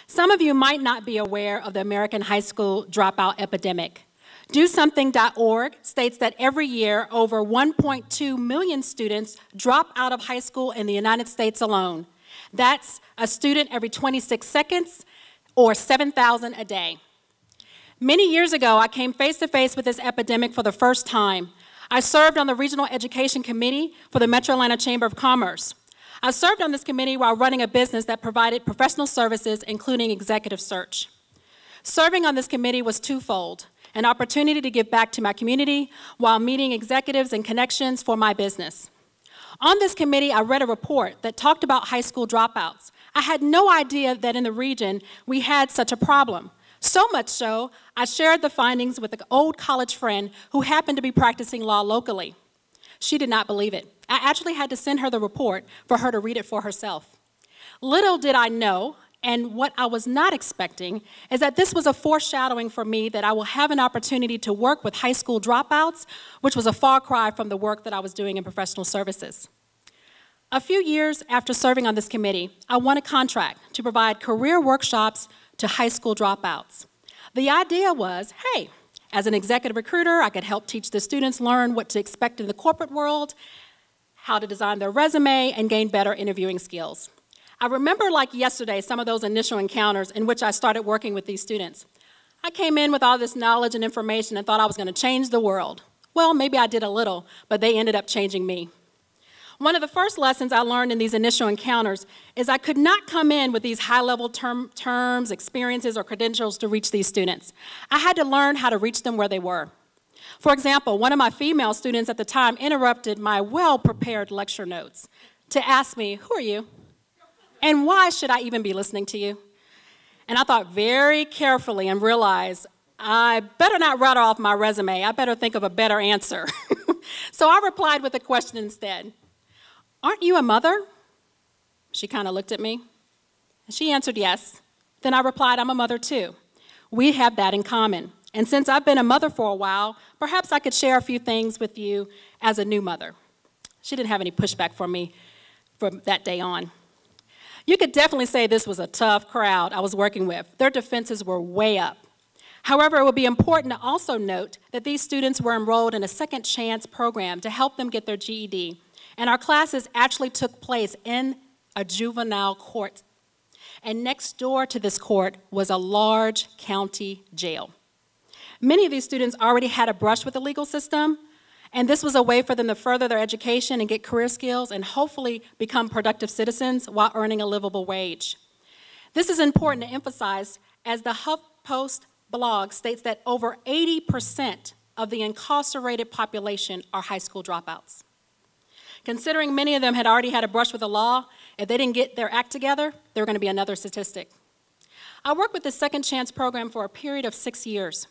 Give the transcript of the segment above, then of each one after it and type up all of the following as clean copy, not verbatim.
Some of you might not be aware of the American high school dropout epidemic. DoSomething.org states that every year, over 1.2 million students drop out of high school in the United States alone. That's a student every 26 seconds, or 7,000 a day. Many years ago, I came face to face with this epidemic for the first time. I served on the Regional Education Committee for the Metro Atlanta Chamber of Commerce. I served on this committee while running a business that provided professional services, including executive search. Serving on this committee was twofold: an opportunity to give back to my community while meeting executives and connections for my business. On this committee, I read a report that talked about high school dropouts. I had no idea that in the region we had such a problem. So much so, I shared the findings with an old college friend who happened to be practicing law locally. She did not believe it. I actually had to send her the report for her to read it for herself. Little did I know, and what I was not expecting, is that this was a foreshadowing for me that I will have an opportunity to work with high school dropouts, which was a far cry from the work that I was doing in professional services. A few years after serving on this committee, I won a contract to provide career workshops to high school dropouts. The idea was, hey, as an executive recruiter, I could help teach the students learn what to expect in the corporate world, how to design their resume, and gain better interviewing skills. I remember like yesterday some of those initial encounters in which I started working with these students. I came in with all this knowledge and information and thought I was going to change the world. Well, maybe I did a little, but they ended up changing me. One of the first lessons I learned in these initial encounters is I could not come in with these high-level terms, experiences, or credentials to reach these students. I had to learn how to reach them where they were. For example, one of my female students at the time interrupted my well-prepared lecture notes to ask me, "Who are you? And why should I even be listening to you?" And I thought very carefully and realized I better not rattle off my resume. I better think of a better answer. So I replied with a question instead. "Aren't you a mother?" She kind of looked at me. She answered yes. Then I replied, "I'm a mother too. We have that in common. And since I've been a mother for a while, perhaps I could share a few things with you as a new mother." She didn't have any pushback from me from that day on. You could definitely say this was a tough crowd I was working with. Their defenses were way up. However, it would be important to also note that these students were enrolled in a second chance program to help them get their GED. And our classes actually took place in a juvenile court. And next door to this court was a large county jail. Many of these students already had a brush with the legal system, and this was a way for them to further their education and get career skills and hopefully become productive citizens while earning a livable wage. This is important to emphasize, as the HuffPost blog states that over 80% of the incarcerated population are high school dropouts. Considering many of them had already had a brush with the law, if they didn't get their act together, they were going to be another statistic. I worked with the Second Chance program for a period of 6 years.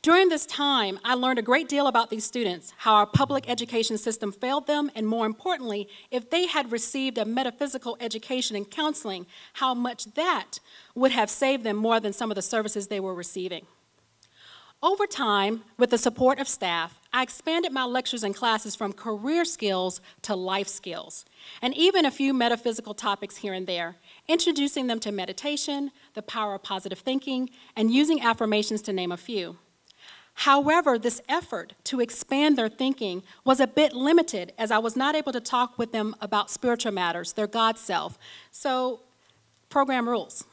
During this time, I learned a great deal about these students, how our public education system failed them, and more importantly, if they had received a metaphysical education and counseling, how much that would have saved them more than some of the services they were receiving. Over time, with the support of staff, I expanded my lectures and classes from career skills to life skills, and even a few metaphysical topics here and there, introducing them to meditation, the power of positive thinking, and using affirmations to name a few. However, this effort to expand their thinking was a bit limited, as I was not able to talk with them about spiritual matters, their God self, so program rules.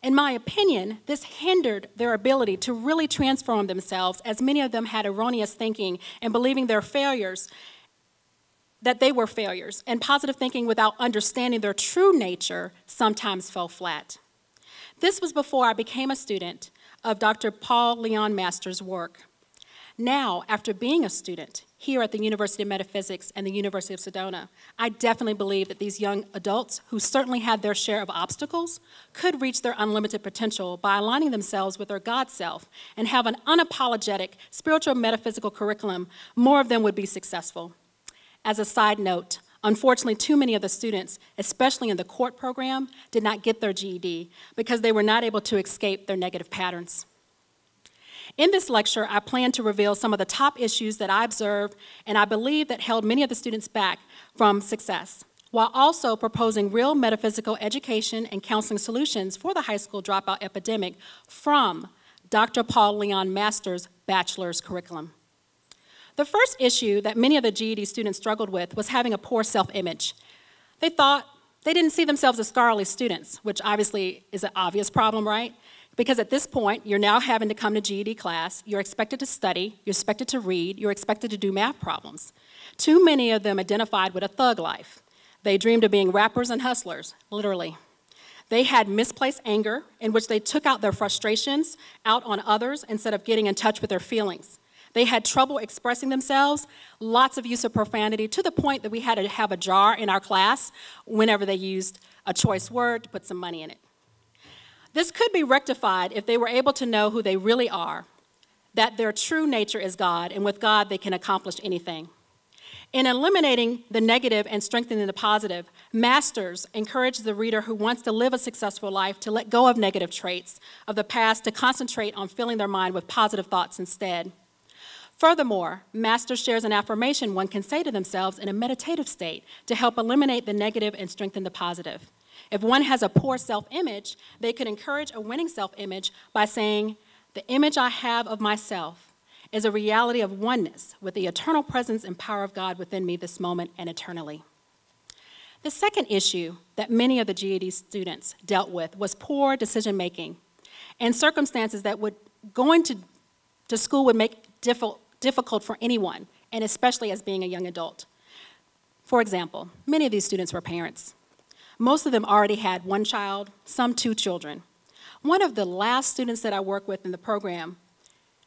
In my opinion, this hindered their ability to really transform themselves, as many of them had erroneous thinking and believing their failures, that they were failures, and positive thinking without understanding their true nature sometimes fell flat. This was before I became a student of Dr. Paul Leon Masters' work. Now, after being a student here at the University of Metaphysics and the University of Sedona, I definitely believe that these young adults, who certainly had their share of obstacles, could reach their unlimited potential by aligning themselves with their God self and have an unapologetic spiritual metaphysical curriculum. More of them would be successful. As a side note, unfortunately, too many of the students, especially in the court program, did not get their GED because they were not able to escape their negative patterns. In this lecture, I plan to reveal some of the top issues that I observed and I believe that held many of the students back from success. while also proposing real metaphysical education and counseling solutions for the high school dropout epidemic from Dr. Paul Leon Masters' bachelor's curriculum. The first issue that many of the GED students struggled with was having a poor self-image. They didn't see themselves as scholarly students, which obviously is an obvious problem, right? Because at this point, you're now having to come to GED class, you're expected to study, you're expected to read, you're expected to do math problems. Too many of them identified with a thug life. They dreamed of being rappers and hustlers, literally. They had misplaced anger in which they took out their frustrations out on others instead of getting in touch with their feelings. They had trouble expressing themselves, lots of use of profanity, to the point that we had to have a jar in our class whenever they used a choice word to put some money in it. This could be rectified if they were able to know who they really are, that their true nature is God, and with God they can accomplish anything. In eliminating the negative and strengthening the positive, Masters encouraged the reader who wants to live a successful life to let go of negative traits of the past, to concentrate on filling their mind with positive thoughts instead. Furthermore, Masters shares an affirmation one can say to themselves in a meditative state to help eliminate the negative and strengthen the positive. If one has a poor self-image, they could encourage a winning self-image by saying, "The image I have of myself is a reality of oneness with the eternal presence and power of God within me this moment and eternally." The second issue that many of the GED students dealt with was poor decision-making and circumstances that going to school would make difficult for anyone, and especially as being a young adult. For example, many of these students were parents. Most of them already had one child, some 2 children. One of the last students that I worked with in the program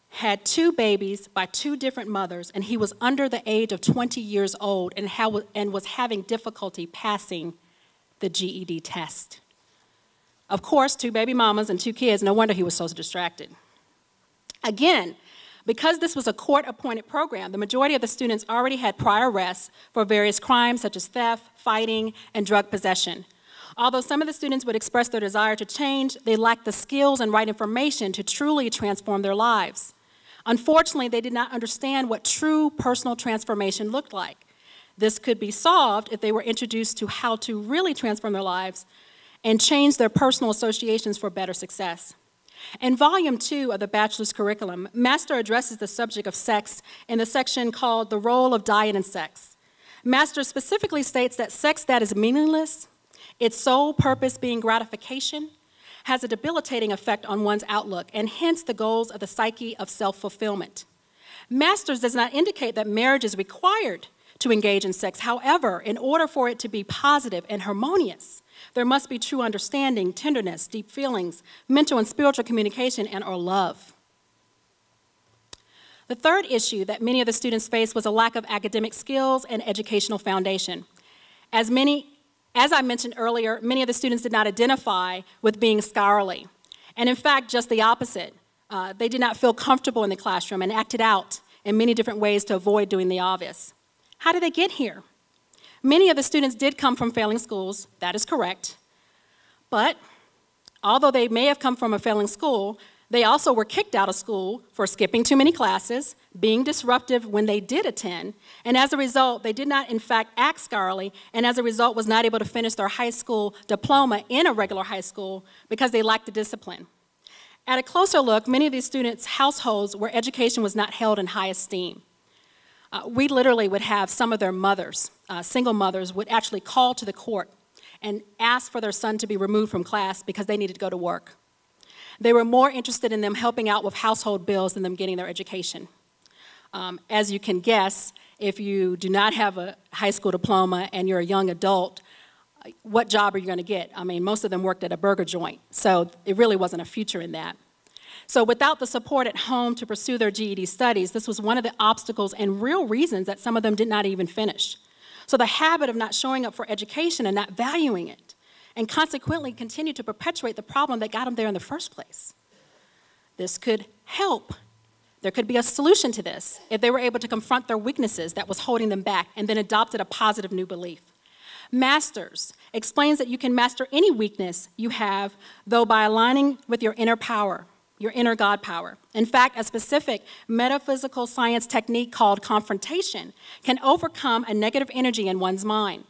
had 2 babies by 2 different mothers, and he was under the age of 20 years old and was having difficulty passing the GED test. Of course, 2 baby mamas and 2 kids, no wonder he was so distracted. Again, because this was a court-appointed program, the majority of the students already had prior arrests for various crimes such as theft, fighting, and drug possession. Although some of the students would express their desire to change, they lacked the skills and right information to truly transform their lives. Unfortunately, they did not understand what true personal transformation looked like. This could be solved if they were introduced to how to really transform their lives and change their personal associations for better success. In Volume 2 of the bachelor's curriculum, Master addresses the subject of sex in the section called The Role of Diet and Sex. Master specifically states that sex that is meaningless, its sole purpose being gratification, has a debilitating effect on one's outlook and hence the goals of the psyche of self-fulfillment. Masters does not indicate that marriage is required to engage in sex. However, in order for it to be positive and harmonious, there must be true understanding, tenderness, deep feelings, mental and spiritual communication, and or love. The third issue that many of the students faced was a lack of academic skills and educational foundation. As I mentioned earlier, many of the students did not identify with being scholarly. And in fact, just the opposite. They did not feel comfortable in the classroom and acted out in many different ways to avoid doing the obvious. How did they get here? Many of the students did come from failing schools, that is correct. But although they may have come from a failing school, they also were kicked out of school for skipping too many classes, being disruptive when they did attend, and as a result, they did not in fact act scholarly, and as a result was not able to finish their high school diploma in a regular high school because they lacked the discipline. At a closer look, many of these students' households where education was not held in high esteem. We literally would have some of their mothers, single mothers, would actually call to the court and ask for their son to be removed from class because they needed to go to work. They were more interested in them helping out with household bills than them getting their education. As you can guess, if you do not have a high school diploma and you're a young adult, what job are you going to get? I mean, most of them worked at a burger joint, so it really wasn't a future in that. So without the support at home to pursue their GED studies, this was one of the obstacles and real reasons that some of them did not even finish. So the habit of not showing up for education and not valuing it, and consequently continued to perpetuate the problem that got them there in the first place. This could help. There could be a solution to this if they were able to confront their weaknesses that was holding them back and then adopted a positive new belief. Masters explains that you can master any weakness you have, though by aligning with your inner power, your inner God power. In fact, a specific metaphysical science technique called confrontation can overcome a negative energy in one's mind.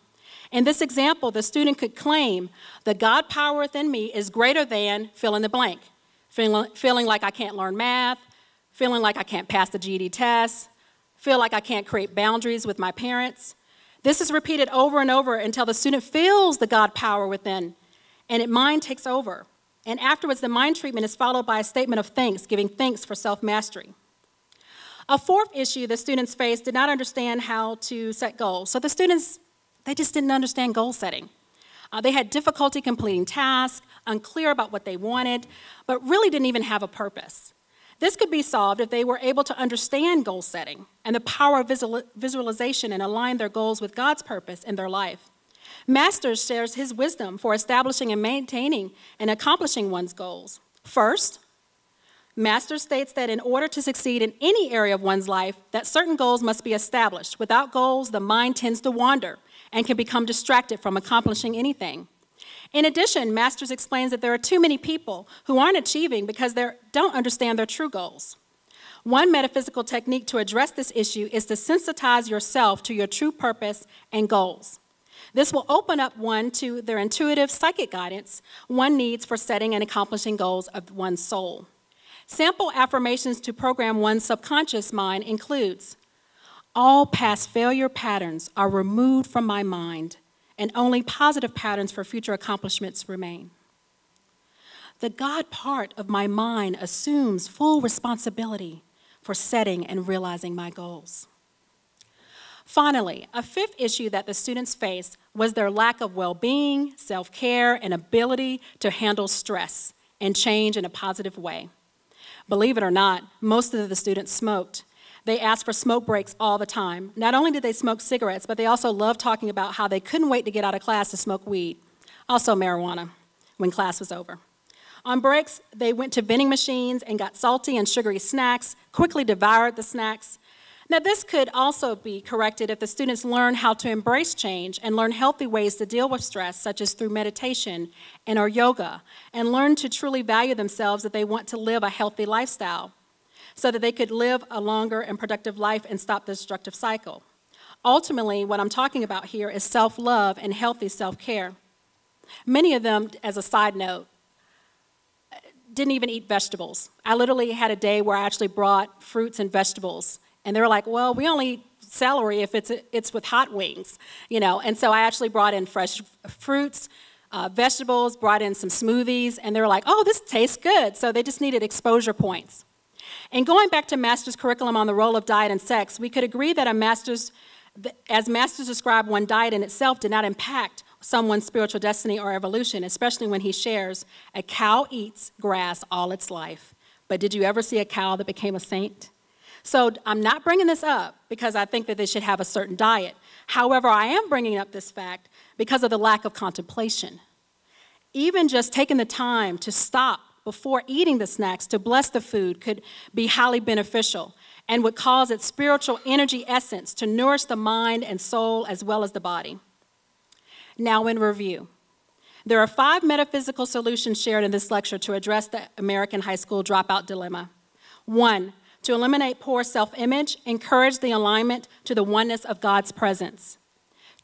In this example, the student could claim, the God power within me is greater than fill in the blank. Feeling like I can't learn math, feeling like I can't pass the GED test, feel like I can't create boundaries with my parents. This is repeated over and over until the student feels the God power within, and mind takes over. And afterwards, the mind treatment is followed by a statement of thanks, giving thanks for self-mastery. A fourth issue the students faced did not understand how to set goals. So the students, they just didn't understand goal setting. They had difficulty completing tasks, unclear about what they wanted, but really didn't even have a purpose. This could be solved if they were able to understand goal setting and the power of visualization and align their goals with God's purpose in their life. Masters shares his wisdom for establishing and maintaining and accomplishing one's goals. First, Masters states that in order to succeed in any area of one's life, that certain goals must be established. Without goals, the mind tends to wander and can become distracted from accomplishing anything. In addition, Masters explains that there are too many people who aren't achieving because they don't understand their true goals. One metaphysical technique to address this issue is to sensitize yourself to your true purpose and goals. This will open up one to their intuitive psychic guidance one needs for setting and accomplishing goals of one's soul. Sample affirmations to program one's subconscious mind includes, all past failure patterns are removed from my mind, and only positive patterns for future accomplishments remain. The God part of my mind assumes full responsibility for setting and realizing my goals. Finally, a fifth issue that the students faced was their lack of well-being, self-care, and ability to handle stress and change in a positive way. Believe it or not, most of the students smoked. They asked for smoke breaks all the time. Not only did they smoke cigarettes, but they also loved talking about how they couldn't wait to get out of class to smoke weed, also marijuana, when class was over. On breaks, they went to vending machines and got salty and sugary snacks, quickly devoured the snacks. Now, this could also be corrected if the students learn how to embrace change and learn healthy ways to deal with stress, such as through meditation and or yoga, and learn to truly value themselves if they want to live a healthy lifestyle, so that they could live a longer and productive life and stop the destructive cycle. Ultimately, what I'm talking about here is self-love and healthy self-care. Many of them, as a side note, didn't even eat vegetables. I literally had a day where I actually brought fruits and vegetables. And they were like, well, we only eat celery if it's with hot wings, you know. And so I actually brought in fresh fruits, vegetables, brought in some smoothies, and they were like, oh, this tastes good. So they just needed exposure points. And going back to Master's curriculum on the role of diet and sex, we could agree that as Master's described, one diet in itself did not impact someone's spiritual destiny or evolution, especially when he shares, a cow eats grass all its life. But did you ever see a cow that became a saint? So I'm not bringing this up because I think that they should have a certain diet. However, I am bringing up this fact because of the lack of contemplation. Even just taking the time to stop before eating the snacks to bless the food could be highly beneficial and would cause its spiritual energy essence to nourish the mind and soul as well as the body. Now, in review, there are 5 metaphysical solutions shared in this lecture to address the American high school dropout dilemma. 1, to eliminate poor self-image, encourage the alignment to the oneness of God's presence.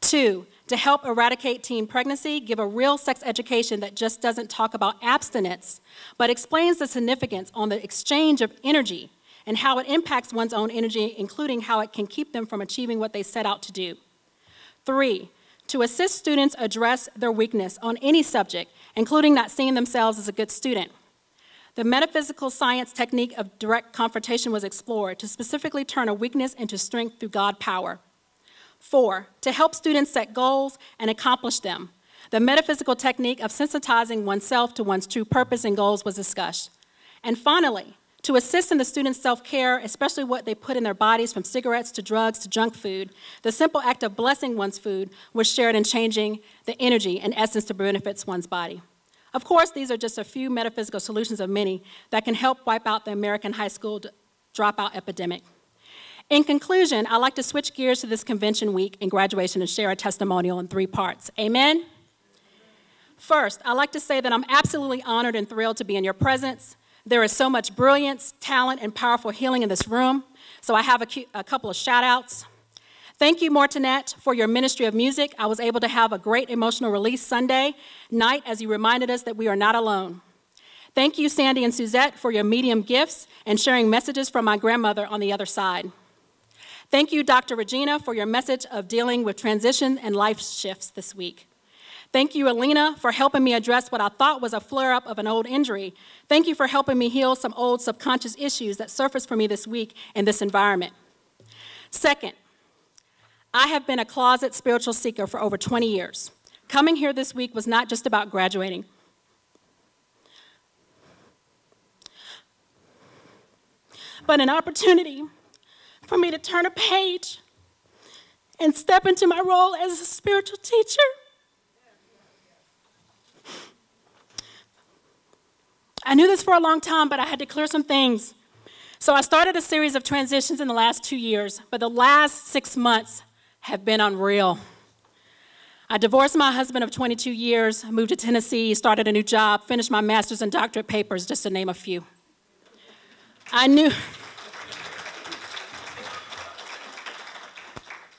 2, to help eradicate teen pregnancy, give a real sex education that just doesn't talk about abstinence, but explains the significance on the exchange of energy and how it impacts one's own energy, including how it can keep them from achieving what they set out to do. 3, to assist students address their weakness on any subject, including not seeing themselves as a good student. The metaphysical science technique of direct confrontation was explored to specifically turn a weakness into strength through God power. 4, to help students set goals and accomplish them. The metaphysical technique of sensitizing oneself to one's true purpose and goals was discussed. And finally, to assist in the students' self-care, especially what they put in their bodies from cigarettes to drugs to junk food, the simple act of blessing one's food was shared in changing the energy and essence to benefit one's body. Of course, these are just a few metaphysical solutions of many that can help wipe out the American high school dropout epidemic. In conclusion, I'd like to switch gears to this convention week and graduation and share a testimonial in 3 parts. Amen? First, I'd like to say that I'm absolutely honored and thrilled to be in your presence. There is so much brilliance, talent, and powerful healing in this room, so I have a couple of shout-outs. Thank you, Mortonette, for your ministry of music. I was able to have a great emotional release Sunday night as you reminded us that we are not alone. Thank you, Sandy and Suzette, for your medium gifts and sharing messages from my grandmother on the other side. Thank you, Dr. Regina, for your message of dealing with transition and life shifts this week. Thank you, Alina, for helping me address what I thought was a flare-up of an old injury. Thank you for helping me heal some old subconscious issues that surfaced for me this week in this environment. Second, I have been a closet spiritual seeker for over 20 years. Coming here this week was not just about graduating, but an opportunity for me to turn a page and step into my role as a spiritual teacher. I knew this for a long time, but I had to clear some things. So I started a series of transitions in the last 2 years, but the last 6 months have been unreal. I divorced my husband of 22 years, moved to Tennessee, started a new job, finished my master's and doctorate papers, just to name a few. I knew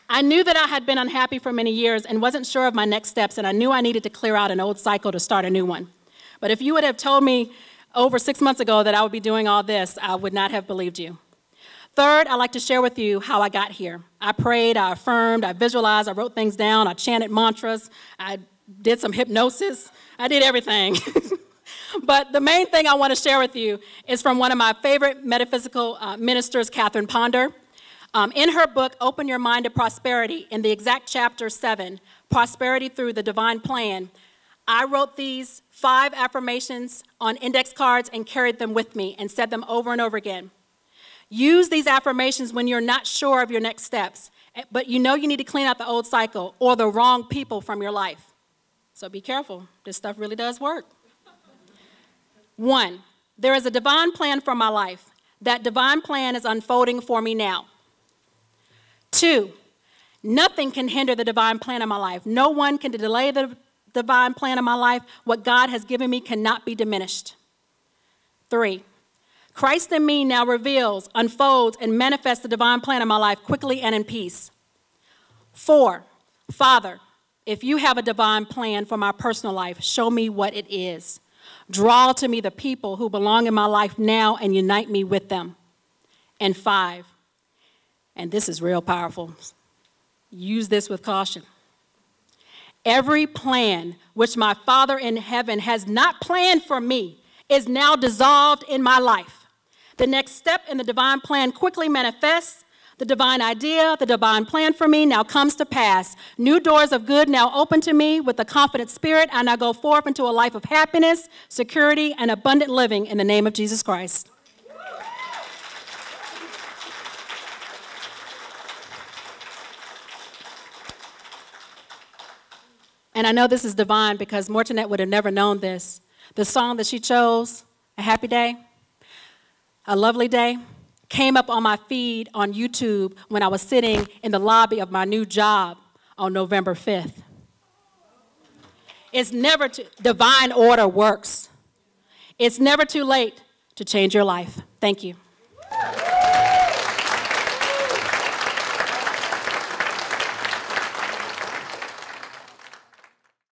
that I had been unhappy for many years and wasn't sure of my next steps, and I knew I needed to clear out an old cycle to start a new one. But if you would have told me over 6 months ago that I would be doing all this, I would not have believed you. Third, I'd like to share with you how I got here. I prayed, I affirmed, I visualized, I wrote things down, I chanted mantras, I did some hypnosis, I did everything. But the main thing I want to share with you is from one of my favorite metaphysical ministers, Catherine Ponder. In her book, Open Your Mind to Prosperity, in the exact chapter 7, Prosperity Through the Divine Plan, I wrote these 5 affirmations on index cards and carried them with me and said them over and over again. Use these affirmations when you're not sure of your next steps, but you know you need to clean out the old cycle or the wrong people from your life. So be careful. This stuff really does work. 1, there is a divine plan for my life. That divine plan is unfolding for me now. 2, nothing can hinder the divine plan of my life. No one can delay the divine plan of my life. What God has given me cannot be diminished. 3, Christ in me now reveals, unfolds, and manifests the divine plan of my life quickly and in peace. 4, Father, if you have a divine plan for my personal life, show me what it is. Draw to me the people who belong in my life now and unite me with them. And 5, and this is real powerful, use this with caution. Every plan which my Father in heaven has not planned for me is now dissolved in my life. The next step in the divine plan quickly manifests. The divine idea, the divine plan for me now comes to pass. New doors of good now open to me with a confident spirit. I now go forth into a life of happiness, security, and abundant living in the name of Jesus Christ. And I know this is divine because Mortonette would have never known this. The song that she chose, A Happy Day, A Lovely Day, came up on my feed on YouTube when I was sitting in the lobby of my new job on November 5th. It's never divine order works. It's never too late to change your life. Thank you.